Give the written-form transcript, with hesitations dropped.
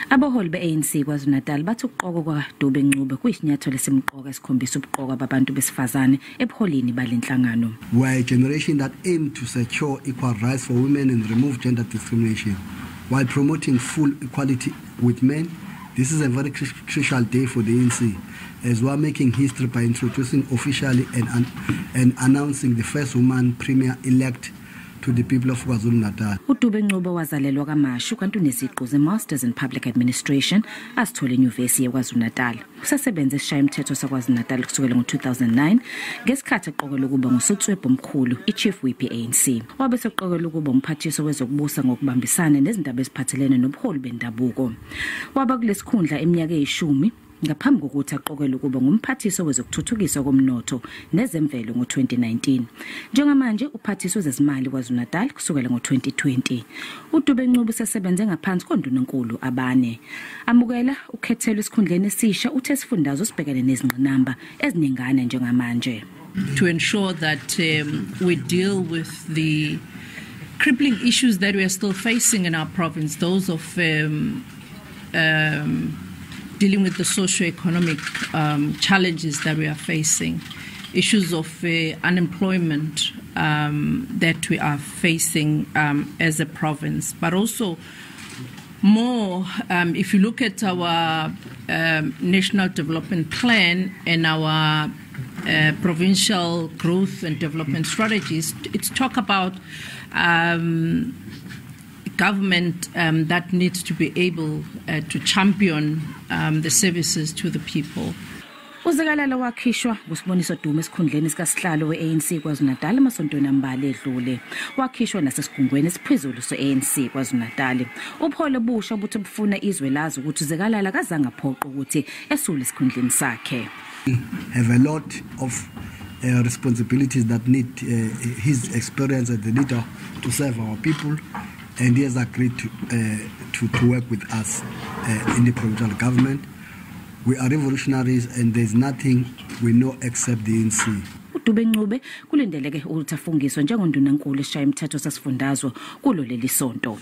Abaholi be-ANC KwaZulu Natal bathi ukuqoka kwaDube Ncube kuyisinyathelo esimqoka esikhombisa ubuqoka babantu besifazane ebuholini balenhlangano. We are a generation that aim to secure equal rights for women and remove gender discrimination while promoting full equality with men. This is a very crucial day for the ANC, as we are making history by introducing officially and announcing the first woman premier-elect to the people of KwaZulu Natal. UDube Ncube wazalelwa kaMashu kanti uneziqu ze-Masters in Public Administration azithola eNyuvesi yeKwaZulu Natal. Usesebenza esishayamthetho saKwaZulu Natal kusukela ngo-2009 ngesikhathi eqokelwe ukuba nguSotswebhu omkhulu i-Chief Whip ANC. Wabe seqokelwe ukuba umphathiso wezokubusa ngokubambisana nezindaba eziphathelene nobuholi bendabuko. Waba kulesikhundla eminyaka eyishumi ngaphambi kokuthi aqokelwe ukuba ngumphathiso wezokuthuthukiswa komnotho nezemvelo ngo-2019. Njengamanje uphathiso wezezimali KwaZulu Natal kusukela ngo-2020. UDube Ncube usesebenze ngaphansi koNdunankulu abane. Amukela ukhethelwe esikhundleni esisha uthe esifundazwe sibhekane nezingqinamba eziningana njengamanje. To ensure that we deal with the crippling issues that we are still facing in our province, those of dealing with the socio-economic challenges that we are facing, issues of unemployment that we are facing as a province, but also more, if you look at our National Development Plan and our provincial growth and development strategies, it's talk about government that needs to be able to champion the services to the people. Zikalala wakhishwa ngusiboniso Dube esikhundleni sikaSihlalo we-ANC KwaZulu Natal amasontweni ambalwa edlule. Wakhishwa nasesigungweni esiphezulu se-ANC KwaZulu Natal. Ubuholi obusha obuthi bufuna izwe lazi ukuthi Zikalala kazange aphoqe ukuthi esule esikhundleni sakhe. Have a lot of responsibilities that need his experience as the leader to serve our people. And he has agreed to work with us in the provincial government. We are revolutionaries and there's nothing we know except the ANC. UDube Ncube kulindeleke ukuthi afungiswe njengoNdunankulu esishayamthetho sesifundazwe kulo leli sonto.